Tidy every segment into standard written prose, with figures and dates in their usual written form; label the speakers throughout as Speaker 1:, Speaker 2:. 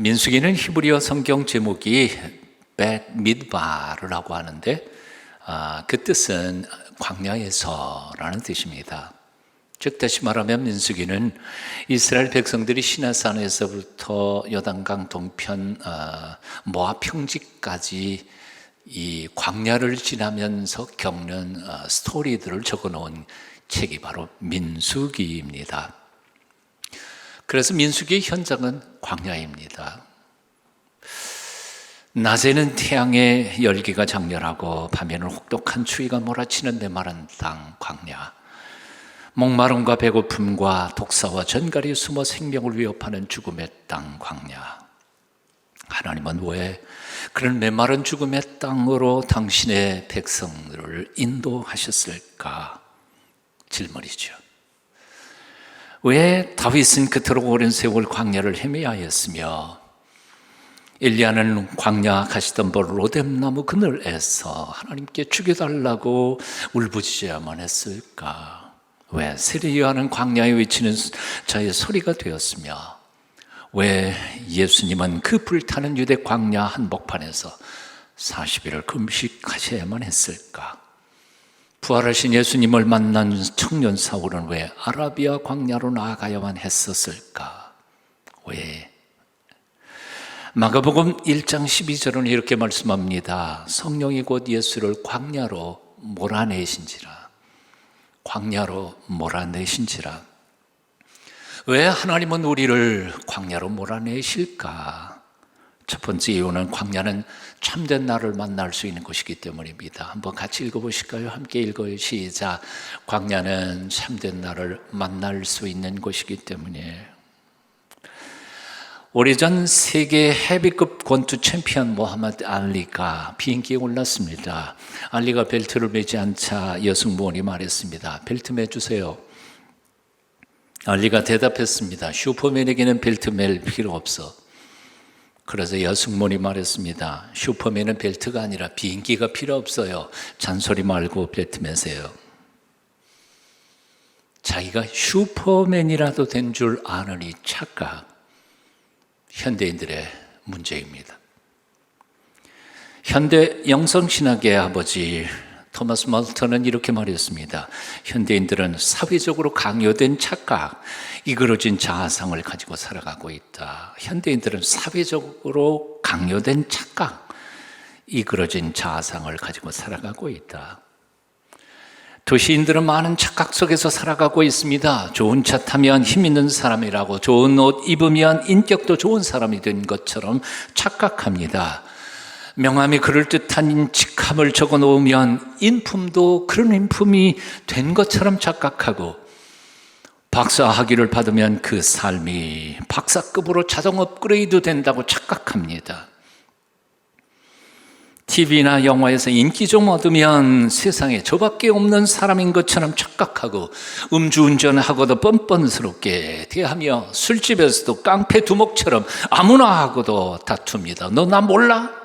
Speaker 1: 민수기는 히브리어 성경 제목이 벳미드바르라고 하는데 그 뜻은 광야에서라는 뜻입니다. 즉 다시 말하면 민수기는 이스라엘 백성들이 시내산에서부터 요단강 동편 모압 평지까지 이 광야를 지나면서 겪는 스토리들을 적어놓은 책이 바로 민수기입니다. 그래서 민수기의 현장은 광야입니다. 낮에는 태양의 열기가 장렬하고 밤에는 혹독한 추위가 몰아치는 메마른 땅 광야. 목마름과 배고픔과 독사와 전갈이 숨어 생명을 위협하는 죽음의 땅 광야. 하나님은 왜 그런 메마른 죽음의 땅으로 당신의 백성들을 인도하셨을까? 질문이죠. 왜 다윗은 그토록 오랜 세월 광야를 헤매야 했으며 엘리야는 광야 가시덤불 로뎀나무 그늘에서 하나님께 죽여달라고 울부짖어야만 했을까? 왜 세례요한은 광야에 외치는 자의 소리가 되었으며 왜 예수님은 그 불타는 유대 광야 한복판에서 40일을 금식하셔야만 했을까? 부활하신 예수님을 만난 청년 사울은 왜 아라비아 광야로 나아가야만 했었을까? 왜? 마가복음 1장 12절은 이렇게 말씀합니다. 성령이 곧 예수를 광야로 몰아내신지라. 광야로 몰아내신지라. 왜 하나님은 우리를 광야로 몰아내실까? 첫 번째 이유는 광야는 참된 나를 만날 수 있는 곳이기 때문입니다. 한번 같이 읽어보실까요? 함께 읽어요. 시작. 광야는 참된 나를 만날 수 있는 곳이기 때문이에요. 오래전 세계 헤비급 권투 챔피언 모하마드 알리가 비행기에 올랐습니다. 알리가 벨트를 매지 않자 여승무원이 말했습니다. 벨트 매주세요. 알리가 대답했습니다. 슈퍼맨에게는 벨트 맬 필요 없어. 그래서 여승무원이 말했습니다. 슈퍼맨은 벨트가 아니라 비행기가 필요 없어요. 잔소리 말고 벨트 매세요. 자기가 슈퍼맨이라도 된 줄 아는 이 착각, 현대인들의 문제입니다. 현대 영성신학의 아버지 토마스 멀턴은 이렇게 말했습니다. 현대인들은 사회적으로 강요된 착각, 이그러진 자아상을 가지고 살아가고 있다. 현대인들은 사회적으로 강요된 착각, 이그러진 자아상을 가지고 살아가고 있다. 도시인들은 많은 착각 속에서 살아가고 있습니다. 좋은 차 타면 힘 있는 사람이라고, 좋은 옷 입으면 인격도 좋은 사람이 된 것처럼 착각합니다. 명함이 그럴듯한 인직함을 적어놓으면 인품도 그런 인품이 된 것처럼 착각하고, 박사 학위를 받으면 그 삶이 박사급으로 자동 업그레이드 된다고 착각합니다. TV나 영화에서 인기 좀 얻으면 세상에 저밖에 없는 사람인 것처럼 착각하고, 음주운전하고도 뻔뻔스럽게 대하며 술집에서도 깡패 두목처럼 아무나 하고도 다툽니다. 너 나 몰라?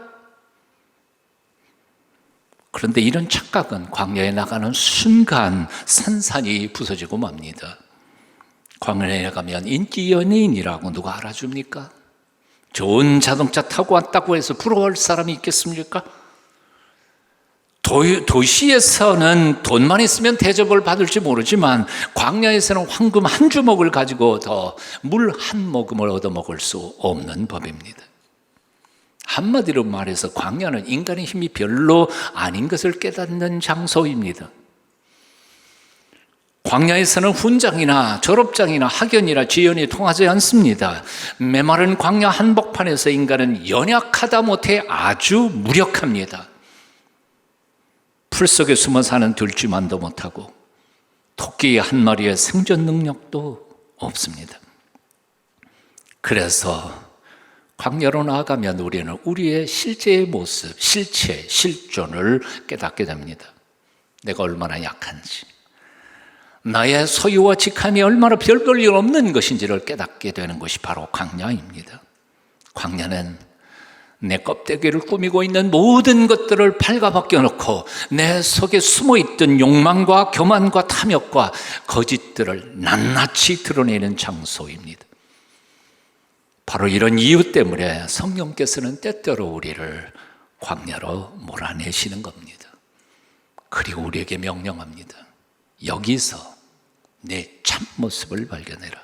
Speaker 1: 그런데 이런 착각은 광야에 나가는 순간 산산이 부서지고 맙니다. 광야에 나가면 인기 연예인이라고 누가 알아줍니까? 좋은 자동차 타고 왔다고 해서 부러워할 사람이 있겠습니까? 도시에서는 돈만 있으면 대접을 받을지 모르지만 광야에서는 황금 한 주먹을 가지고 더 물 한 모금을 얻어먹을 수 없는 법입니다. 한마디로 말해서 광야는 인간의 힘이 별로 아닌 것을 깨닫는 장소입니다. 광야에서는 훈장이나 졸업장이나 학연이나 지연이 통하지 않습니다. 메마른 광야 한복판에서 인간은 연약하다 못해 아주 무력합니다. 풀 속에 숨어 사는 들쥐만도 못하고 토끼 한 마리의 생존 능력도 없습니다. 그래서 광야로 나아가면 우리는 우리의 실제의 모습, 실체, 실존을 깨닫게 됩니다. 내가 얼마나 약한지, 나의 소유와 직함이 얼마나 별 볼 일 없는 것인지를 깨닫게 되는 것이 바로 광야입니다. 광야는 내 껍데기를 꾸미고 있는 모든 것들을 발가벗겨놓고 내 속에 숨어있던 욕망과 교만과 탐욕과 거짓들을 낱낱이 드러내는 장소입니다. 바로 이런 이유 때문에 성령께서는 때때로 우리를 광야로 몰아내시는 겁니다. 그리고 우리에게 명령합니다. 여기서 내 참모습을 발견해라.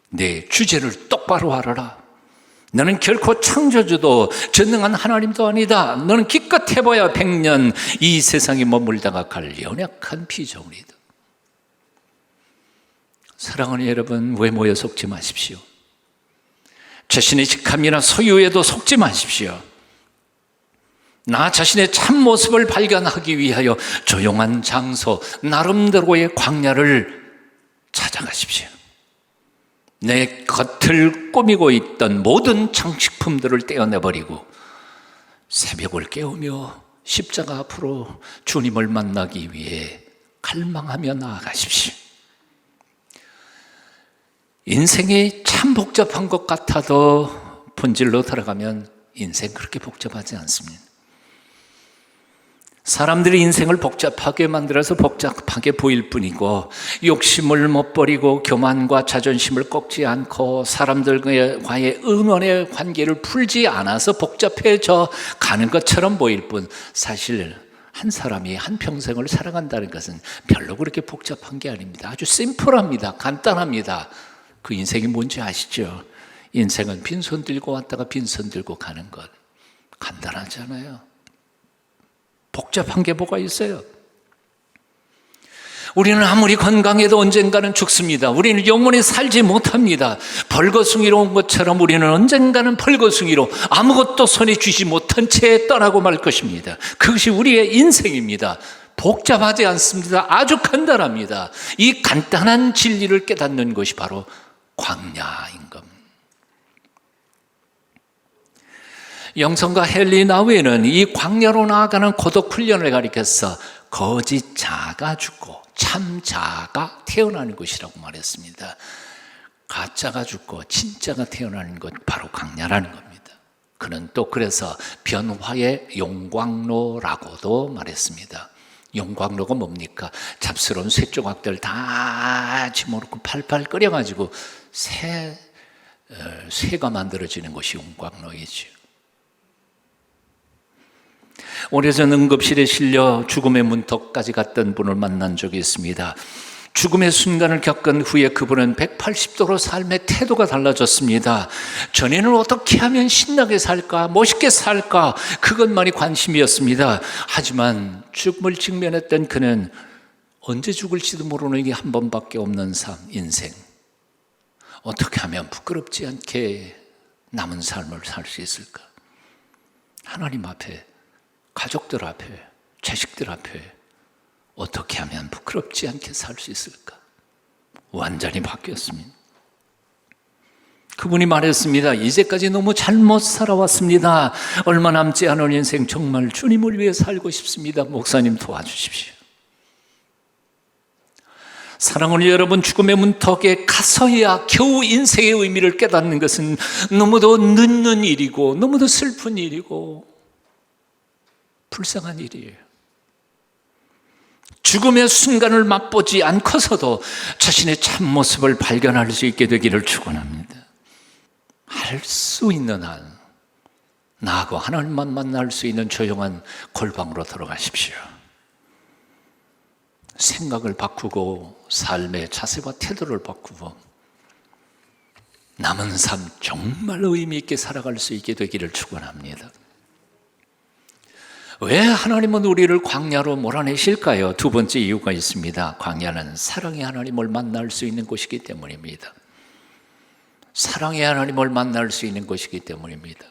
Speaker 1: 내 주제를 똑바로 알아라. 너는 결코 창조주도 전능한 하나님도 아니다. 너는 기껏 해봐야 100년 이 세상에 머물다가 갈 연약한 피조물이다. 사랑하는 여러분, 외모에 속지 마십시오. 자신의 직함이나 소유에도 속지 마십시오. 나 자신의 참모습을 발견하기 위하여 조용한 장소, 나름대로의 광야를 찾아가십시오. 내 겉을 꾸미고 있던 모든 장식품들을 떼어내버리고 새벽을 깨우며 십자가 앞으로 주님을 만나기 위해 갈망하며 나아가십시오. 인생이 참 복잡한 것 같아도 본질로 들어가면 인생 그렇게 복잡하지 않습니다. 사람들이 인생을 복잡하게 만들어서 복잡하게 보일 뿐이고, 욕심을 못 버리고 교만과 자존심을 꺾지 않고 사람들과의 은원의 관계를 풀지 않아서 복잡해져 가는 것처럼 보일 뿐, 사실 한 사람이 한 평생을 살아간다는 것은 별로 그렇게 복잡한 게 아닙니다. 아주 심플합니다. 간단합니다. 그 인생이 뭔지 아시죠? 인생은 빈손 들고 왔다가 빈손 들고 가는 것. 간단하잖아요. 복잡한 게 뭐가 있어요? 우리는 아무리 건강해도 언젠가는 죽습니다. 우리는 영원히 살지 못합니다. 벌거숭이로 온 것처럼 우리는 언젠가는 벌거숭이로 아무것도 손에 쥐지 못한 채 떠나고 말 것입니다. 그것이 우리의 인생입니다. 복잡하지 않습니다. 아주 간단합니다. 이 간단한 진리를 깨닫는 것이 바로 광야인 겁니다. 영성가 헨리 나우에는 이 광야로 나아가는 고독 훈련을 가리켜서 거짓 자가 죽고 참 자가 태어나는 것이라고 말했습니다. 가짜가 죽고 진짜가 태어나는 것, 바로 광야라는 겁니다. 그는 또 그래서 변화의 용광로라고도 말했습니다. 용광로가 뭡니까? 잡스러운 쇠조각들 다 집어넣고 팔팔 끓여가지고 쇠가 만들어지는 것이 용광로이죠. 오래전 응급실에 실려 죽음의 문턱까지 갔던 분을 만난 적이 있습니다. 죽음의 순간을 겪은 후에 그분은 180도로 삶의 태도가 달라졌습니다. 전에는 어떻게 하면 신나게 살까, 멋있게 살까, 그것만이 관심이었습니다. 하지만 죽음을 직면했던 그는 언제 죽을지도 모르는 이게 한 번밖에 없는 삶, 인생. 어떻게 하면 부끄럽지 않게 남은 삶을 살 수 있을까? 하나님 앞에, 가족들 앞에, 자식들 앞에 어떻게 하면 부끄럽지 않게 살 수 있을까? 완전히 바뀌었습니다. 그분이 말했습니다. 이제까지 너무 잘못 살아왔습니다. 얼마 남지 않은 인생 정말 주님을 위해 살고 싶습니다. 목사님 도와주십시오. 사랑하는 여러분, 죽음의 문턱에 가서야 겨우 인생의 의미를 깨닫는 것은 너무도 늦는 일이고 너무도 슬픈 일이고 불쌍한 일이에요. 죽음의 순간을 맛보지 않고서도 자신의 참모습을 발견할 수 있게 되기를 축원합니다. 할 수 있는 한 나하고 하나님만 만날 수 있는 조용한 골방으로 들어가십시오. 생각을 바꾸고 삶의 자세와 태도를 바꾸고 남은 삶 정말 의미 있게 살아갈 수 있게 되기를 축원합니다. 왜 하나님은 우리를 광야로 몰아내실까요? 두 번째 이유가 있습니다. 광야는 사랑의 하나님을 만날 수 있는 곳이기 때문입니다. 사랑의 하나님을 만날 수 있는 곳이기 때문입니다.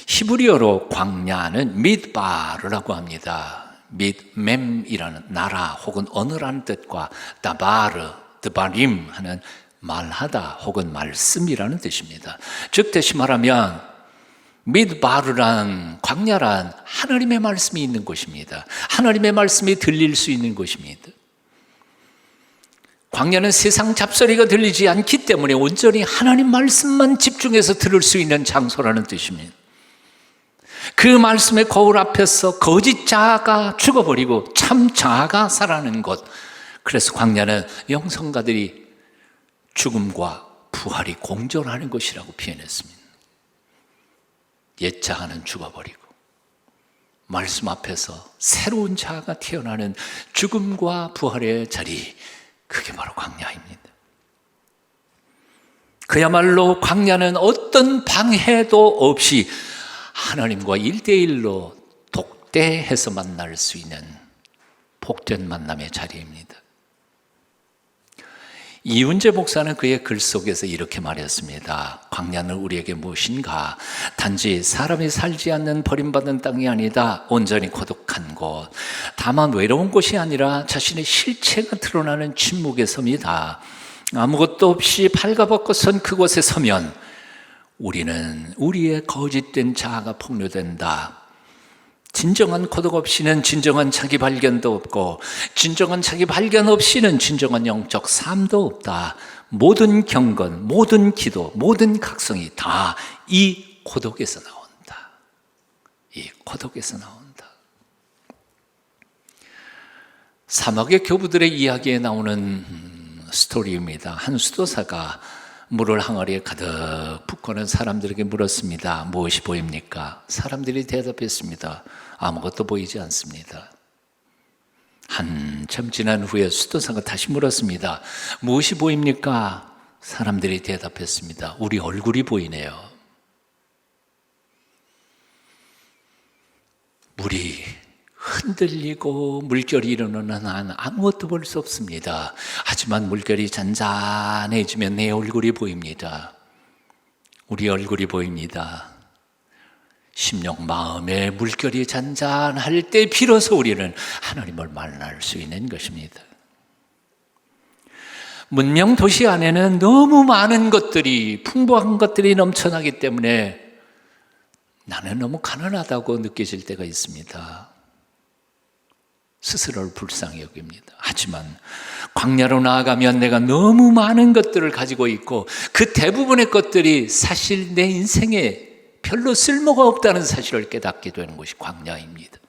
Speaker 1: 히브리어로 광야는 미드바르라고 합니다. 미드멤이라는 나라 혹은 언어라는 뜻과 다바르, 드바림 하는 말하다 혹은 말씀이라는 뜻입니다. 즉 다시 말하면 미드바르란, 광야란 하나님의 말씀이 있는 곳입니다. 하나님의 말씀이 들릴 수 있는 곳입니다. 광야는 세상 잡소리가 들리지 않기 때문에 온전히 하나님 말씀만 집중해서 들을 수 있는 장소라는 뜻입니다. 그 말씀의 거울 앞에서 거짓 자아가 죽어버리고 참 자아가 살아나는 곳. 그래서 광야는 영성가들이 죽음과 부활이 공존하는 것이라고 표현했습니다. 옛 자아는 죽어버리고 말씀 앞에서 새로운 자아가 태어나는 죽음과 부활의 자리, 그게 바로 광야입니다. 그야말로 광야는 어떤 방해도 없이 하나님과 1대1로 독대해서 만날 수 있는 복된 만남의 자리입니다. 이윤재 목사는 그의 글 속에서 이렇게 말했습니다. 광야는 우리에게 무엇인가? 단지 사람이 살지 않는 버림받은 땅이 아니다. 온전히 고독한 곳. 다만 외로운 곳이 아니라 자신의 실체가 드러나는 침묵의 섬이다. 아무것도 없이 발가벗고 선 그곳에 서면 우리는 우리의 거짓된 자아가 폭로된다. 진정한 고독 없이는 진정한 자기 발견도 없고, 진정한 자기 발견 없이는 진정한 영적 삶도 없다. 모든 경건, 모든 기도, 모든 각성이 다 이 고독에서 나온다. 이 고독에서 나온다. 사막의 교부들의 이야기에 나오는 스토리입니다. 한 수도사가 물을 항아리에 가득 붓고는 사람들에게 물었습니다. 무엇이 보입니까? 사람들이 대답했습니다. 아무것도 보이지 않습니다. 한참 지난 후에 수도사가 다시 물었습니다. 무엇이 보입니까? 사람들이 대답했습니다. 우리 얼굴이 보이네요. 물이 흔들리고 물결이 일어나는 한 아무것도 볼 수 없습니다. 하지만 물결이 잔잔해지면 내 얼굴이 보입니다. 우리 얼굴이 보입니다. 심령 마음의 물결이 잔잔할 때 비로소 우리는 하나님을 만날 수 있는 것입니다. 문명 도시 안에는 너무 많은 것들이, 풍부한 것들이 넘쳐나기 때문에 나는 너무 가난하다고 느껴질 때가 있습니다. 스스로를 불쌍히 여깁니다. 하지만 광야로 나아가면 내가 너무 많은 것들을 가지고 있고 그 대부분의 것들이 사실 내 인생에 별로 쓸모가 없다는 사실을 깨닫게 되는 것이 광야입니다.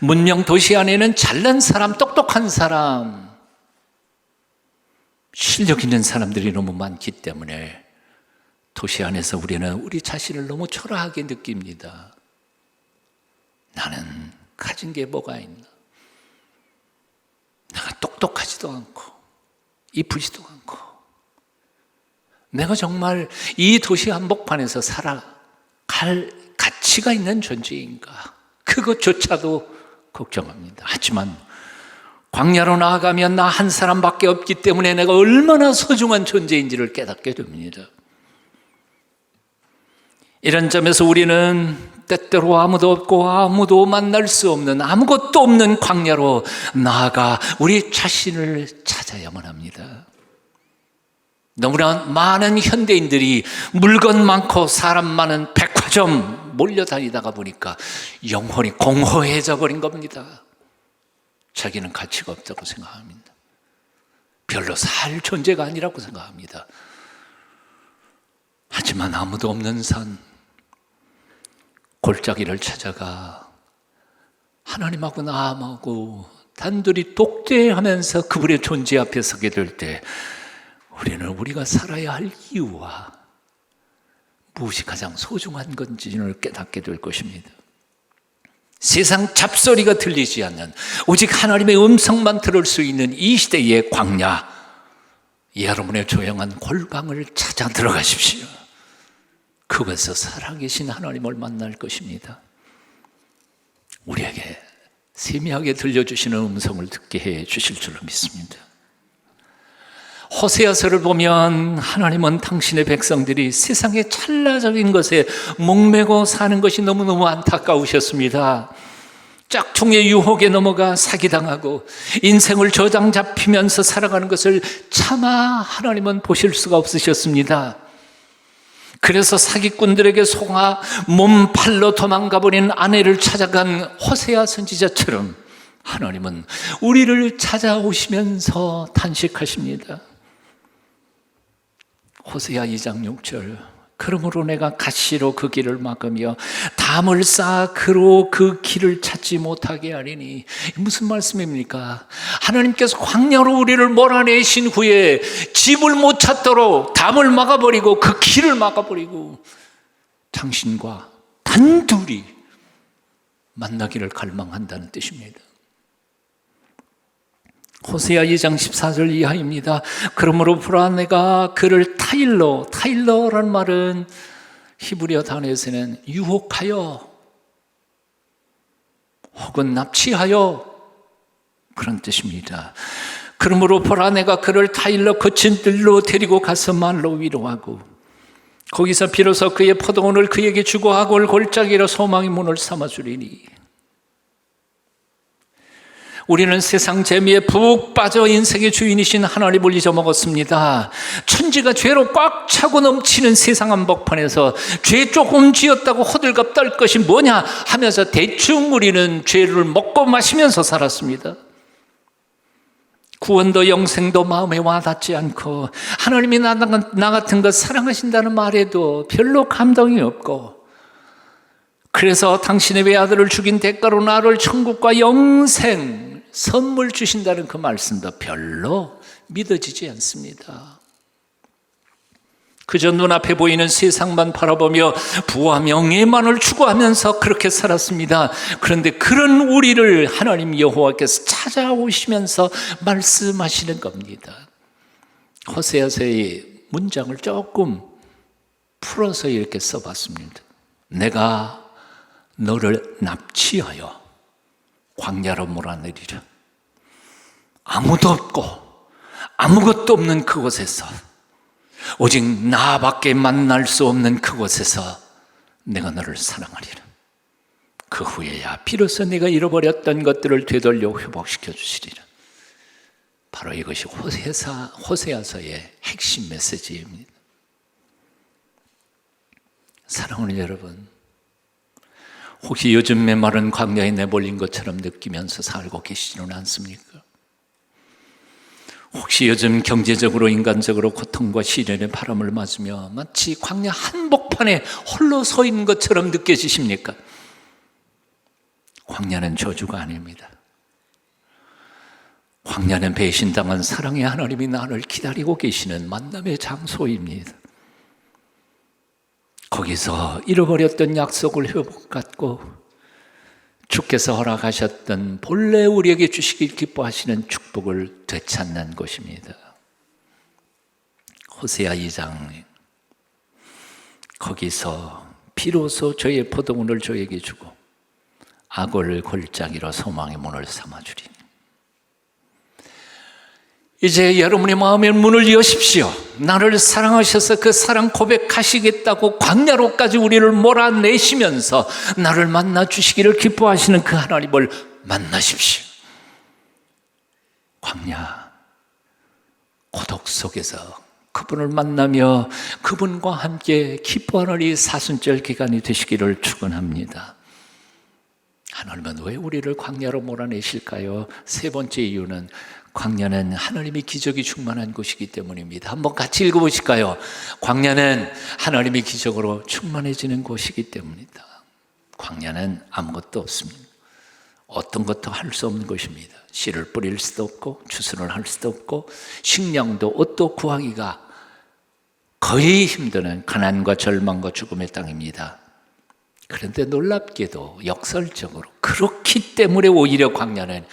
Speaker 1: 문명 도시 안에는 잘난 사람, 똑똑한 사람, 실력 있는 사람들이 너무 많기 때문에 도시 안에서 우리는 우리 자신을 너무 초라하게 느낍니다. 나는 가진 게 뭐가 있나? 내가 똑똑하지도 않고 이쁘지도 않고 내가 정말 이 도시 한복판에서 살아갈 가치가 있는 존재인가? 그것조차도 걱정합니다. 하지만 광야로 나아가면 나 한 사람밖에 없기 때문에 내가 얼마나 소중한 존재인지를 깨닫게 됩니다. 이런 점에서 우리는 때때로 아무도 없고 아무도 만날 수 없는, 아무것도 없는 광야로 나아가 우리 자신을 찾아야만 합니다. 너무나 많은 현대인들이 물건 많고 사람 많은 백화점 몰려다니다가 보니까 영혼이 공허해져 버린 겁니다. 자기는 가치가 없다고 생각합니다. 별로 살 존재가 아니라고 생각합니다. 하지만 아무도 없는 산, 골짜기를 찾아가 하나님하고 나하고 단둘이 독대하면서 그분의 존재 앞에 서게 될 때 우리는 우리가 살아야 할 이유와 무엇이 가장 소중한 건지를 깨닫게 될 것입니다. 세상 잡소리가 들리지 않는 오직 하나님의 음성만 들을 수 있는 이 시대의 광야, 여러분의 조용한 골방을 찾아 들어가십시오. 그곳에서 살아계신 하나님을 만날 것입니다. 우리에게 세미하게 들려주시는 음성을 듣게 해 주실 줄로 믿습니다. 호세아서를 보면 하나님은 당신의 백성들이 세상의 찰나적인 것에 목매고 사는 것이 너무너무 안타까우셨습니다. 짝퉁의 유혹에 넘어가 사기당하고 인생을 저장 잡히면서 살아가는 것을 차마 하나님은 보실 수가 없으셨습니다. 그래서 사기꾼들에게 속아 몸팔로 도망가버린 아내를 찾아간 호세아 선지자처럼 하나님은 우리를 찾아오시면서 탄식하십니다. 호세아 2장 6절, 그러므로 내가 가시로 그 길을 막으며 담을 쌓아 그로 그 길을 찾지 못하게 하리니. 무슨 말씀입니까? 하나님께서 광야로 우리를 몰아내신 후에 집을 못 찾도록 담을 막아버리고 그 길을 막아버리고 당신과 단둘이 만나기를 갈망한다는 뜻입니다. 호세아 2장 14절 이하입니다. 그러므로 보라, 내가 그를 타일러라는 말은 히브리어 단어에서는 유혹하여 혹은 납치하여 그런 뜻입니다. 그러므로 보라, 내가 그를 타일러 거친 들로 데리고 가서 말로 위로하고 거기서 비로소 그의 포도원을 그에게 주고 악을 골짜기로 소망의 문을 삼아주리니. 우리는 세상 재미에 푹 빠져 인생의 주인이신 하나님을 잊어먹었습니다. 천지가 죄로 꽉 차고 넘치는 세상 한복판에서 죄 조금 지었다고 호들갑 떨 것이 뭐냐 하면서 대충 우리는 죄를 먹고 마시면서 살았습니다. 구원도 영생도 마음에 와닿지 않고 하나님이 나 같은 것 사랑하신다는 말에도 별로 감동이 없고, 그래서 당신의 외아들을 죽인 대가로 나를 천국과 영생 선물 주신다는 그 말씀도 별로 믿어지지 않습니다. 그저 눈앞에 보이는 세상만 바라보며 부와 명예만을 추구하면서 그렇게 살았습니다. 그런데 그런 우리를 하나님 여호와께서 찾아오시면서 말씀하시는 겁니다. 호세아서의 문장을 조금 풀어서 이렇게 써봤습니다. 내가 너를 납치하여 광야로 몰아내리라. 아무도 없고 아무것도 없는 그곳에서, 오직 나밖에 만날 수 없는 그곳에서 내가 너를 사랑하리라. 그 후에야 비로소 내가 잃어버렸던 것들을 되돌려 회복시켜 주시리라. 바로 이것이 호세아서의 핵심 메시지입니다. 사랑하는 여러분, 혹시 요즘 메마른 광야에 내몰린 것처럼 느끼면서 살고 계시지는 않습니까? 혹시 요즘 경제적으로 인간적으로 고통과 시련의 바람을 맞으며 마치 광야 한복판에 홀로 서 있는 것처럼 느껴지십니까? 광야는 저주가 아닙니다. 광야는 배신당한 사랑의 하나님이 나를 기다리고 계시는 만남의 장소입니다. 거기서 잃어버렸던 약속을 회복받고 주께서 허락하셨던 본래 우리에게 주시길 기뻐하시는 축복을 되찾는 곳입니다. 호세아 2장, 거기서 비로소 저의 포도원을 저에게 주고 악을 골짜기로 소망의 문을 삼아주리니. 이제 여러분의 마음의 문을 여십시오. 나를 사랑하셔서 그 사랑 고백하시겠다고 광야로까지 우리를 몰아내시면서 나를 만나 주시기를 기뻐하시는 그 하나님을 만나십시오. 광야, 고독 속에서 그분을 만나며 그분과 함께 기뻐하는 이 사순절 기간이 되시기를 축원합니다. 하나님은 왜 우리를 광야로 몰아내실까요? 세 번째 이유는 광야는 하나님의 기적이 충만한 곳이기 때문입니다. 한번 같이 읽어보실까요? 광야는 하나님의 기적으로 충만해지는 곳이기 때문이다. 광야는 아무것도 없습니다. 어떤 것도 할 수 없는 곳입니다. 씨를 뿌릴 수도 없고 추수를 할 수도 없고 식량도 옷도 구하기가 거의 힘드는 가난과 절망과 죽음의 땅입니다. 그런데 놀랍게도 역설적으로 그렇기 때문에 오히려 광야는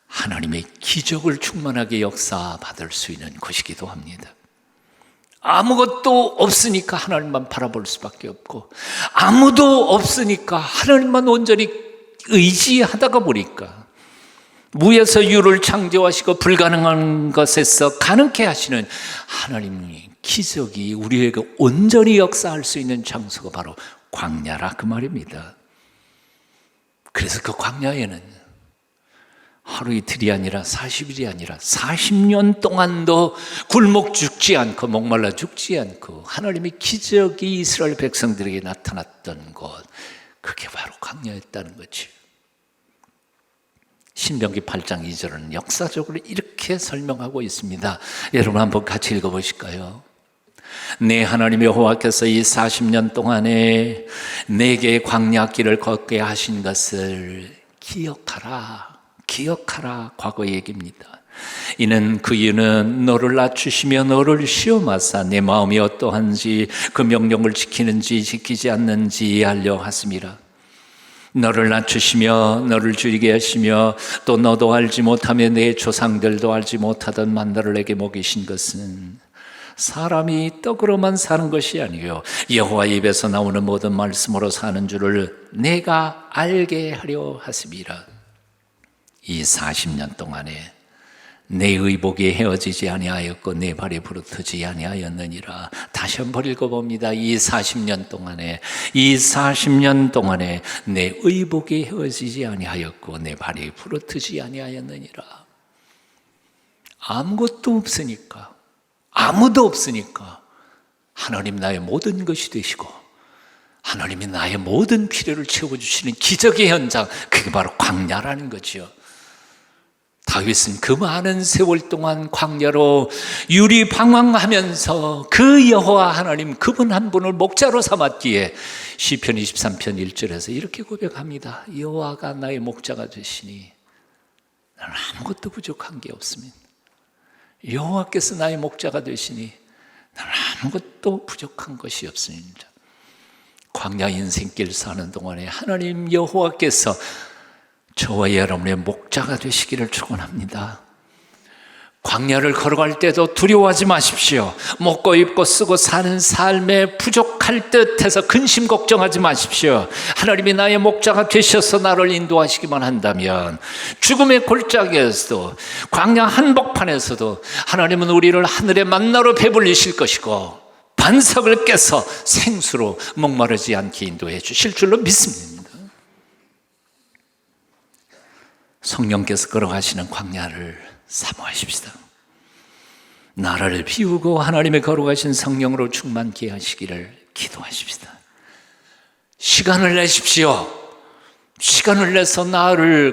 Speaker 1: 하나님의 기적을 충만하게 역사받을 수 있는 곳이기도 합니다. 아무것도 없으니까 하나님만 바라볼 수밖에 없고, 아무도 없으니까 하나님만 온전히 의지하다가 보니까 무에서 유를 창조하시고 불가능한 것에서 가능케 하시는 하나님의 기적이 우리에게 온전히 역사할 수 있는 장소가 바로 광야라 그 말입니다. 그래서 그 광야에는 하루 이틀이 아니라 40일이 아니라 40년 동안도 굶어 죽지 않고 목말라 죽지 않고 하나님의 기적이 이스라엘 백성들에게 나타났던 곳, 그게 바로 광야였다는 거지. 신명기 8장 2절은 역사적으로 이렇게 설명하고 있습니다. 여러분 한번 같이 읽어보실까요? 내 하나님 여호와께서 이 40년 동안에 내게 광야길을 걷게 하신 것을 기억하라. 기억하라. 과거 얘기입니다. 그 이유는 너를 낮추시며 너를 시험하사 내 마음이 어떠한지 그 명령을 지키는지 지키지 않는지 알려 하심이라. 너를 낮추시며 너를 줄이게 하시며 또 너도 알지 못하며 내 조상들도 알지 못하던 만나를 내게 먹이신 것은 사람이 떡으로만 사는 것이 아니요 여호와 입에서 나오는 모든 말씀으로 사는 줄을 내가 알게 하려 하심이라. 이 40년 동안에 내 의복이 헤어지지 아니하였고 내 발이 부르트지 아니하였느니라. 다시 한번 읽어봅니다. 이 40년 동안에 내 의복이 헤어지지 아니하였고 내 발이 부르트지 아니하였느니라. 아무것도 없으니까, 아무도 없으니까 하나님 나의 모든 것이 되시고 하나님이 나의 모든 필요를 채워주시는 기적의 현장, 그게 바로 광야라는 거지요. 다윗은 그 많은 세월 동안 광야로 유리방황하면서 그 여호와 하나님 그분 한 분을 목자로 삼았기에 시편 23편 1절에서 이렇게 고백합니다. 여호와가 나의 목자가 되시니 나는 아무것도 부족한 게 없습니다. 여호와께서 나의 목자가 되시니 나는 아무것도 부족한 것이 없습니다. 광야 인생길 사는 동안에 하나님 여호와께서 저와 여러분의 목자가 되시기를 축원합니다. 광야를 걸어갈 때도 두려워하지 마십시오. 먹고 입고 쓰고 사는 삶에 부족할 듯해서 근심 걱정하지 마십시오. 하나님이 나의 목자가 되셔서 나를 인도하시기만 한다면 죽음의 골짜기에서도 광야 한복판에서도 하나님은 우리를 하늘의 만나로 배불리실 것이고 반석을 깨서 생수로 목마르지 않게 인도해 주실 줄로 믿습니다. 성령께서 걸어가시는 광야를 사모하십시다. 나라를 비우고 하나님의 걸어가신 성령으로 충만케 하시기를 기도하십시다. 시간을 내십시오. 시간을 내서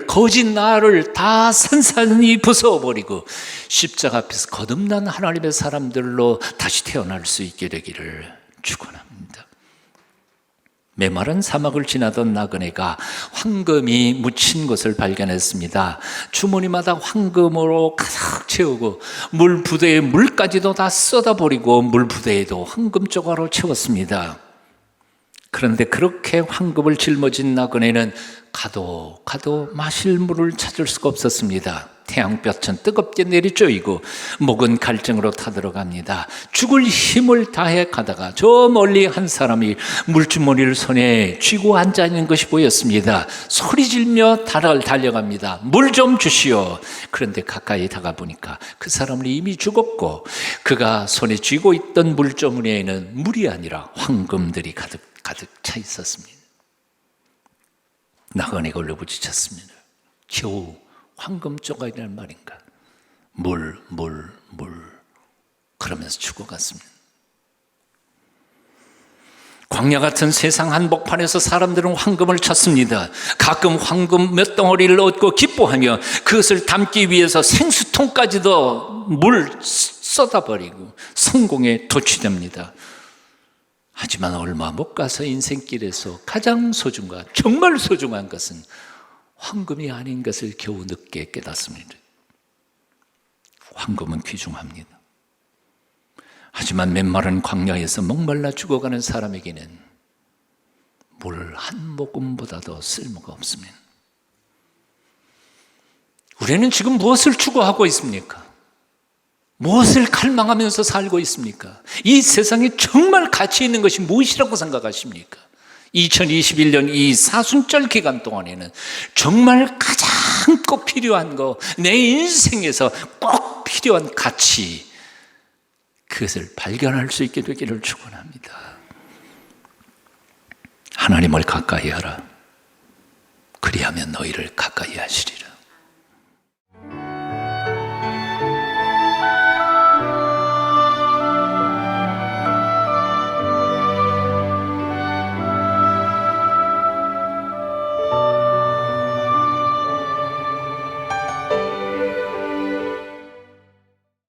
Speaker 1: 거짓 나를 다 산산히 부숴버리고 십자가 앞에서 거듭난 하나님의 사람들로 다시 태어날 수 있게 되기를 축원합니다. 메마른 사막을 지나던 나그네가 황금이 묻힌 것을 발견했습니다. 주머니마다 황금으로 가득 채우고 물 부대에 물까지도 다 쏟아버리고 물 부대에도 황금 조각으로 채웠습니다. 그런데 그렇게 황금을 짊어진 나그네는 가도 마실 물을 찾을 수가 없었습니다. 태양볕은 뜨겁게 내리쬐이고 목은 갈증으로 타들어갑니다. 죽을 힘을 다해 가다가 저 멀리 한 사람이 물주머니를 손에 쥐고 앉아있는 것이 보였습니다. 소리질며 달려갑니다. 물 좀 주시오. 그런데 가까이 다가보니까 그 사람은 이미 죽었고 그가 손에 쥐고 있던 물주머니에는 물이 아니라 황금들이 가득 차 있었습니다. 나그네가 울려부짖었습니다. 겨우 황금 조각이라는 말인가? 물 그러면서 죽어갔습니다. 광야 같은 세상 한복판에서 사람들은 황금을 찾습니다. 가끔 황금 몇 덩어리를 얻고 기뻐하며 그것을 담기 위해서 생수통까지도 물 쏟아버리고 성공에 도취됩니다. 하지만 얼마 못 가서 인생길에서 가장 소중한, 정말 소중한 것은 황금이 아닌 것을 겨우 늦게 깨닫습니다. 황금은 귀중합니다. 하지만 메마른 광야에서 목말라 죽어가는 사람에게는 물 한 모금보다도 쓸모가 없습니다. 우리는 지금 무엇을 추구하고 있습니까? 무엇을 갈망하면서 살고 있습니까? 이 세상에 정말 가치 있는 것이 무엇이라고 생각하십니까? 2021년 이 사순절 기간 동안에는 정말 가장 꼭 필요한 거, 내 인생에서 꼭 필요한 가치, 그것을 발견할 수 있게 되기를 축원합니다. 하나님을 가까이 하라. 그리하면 너희를 가까이 하시리라.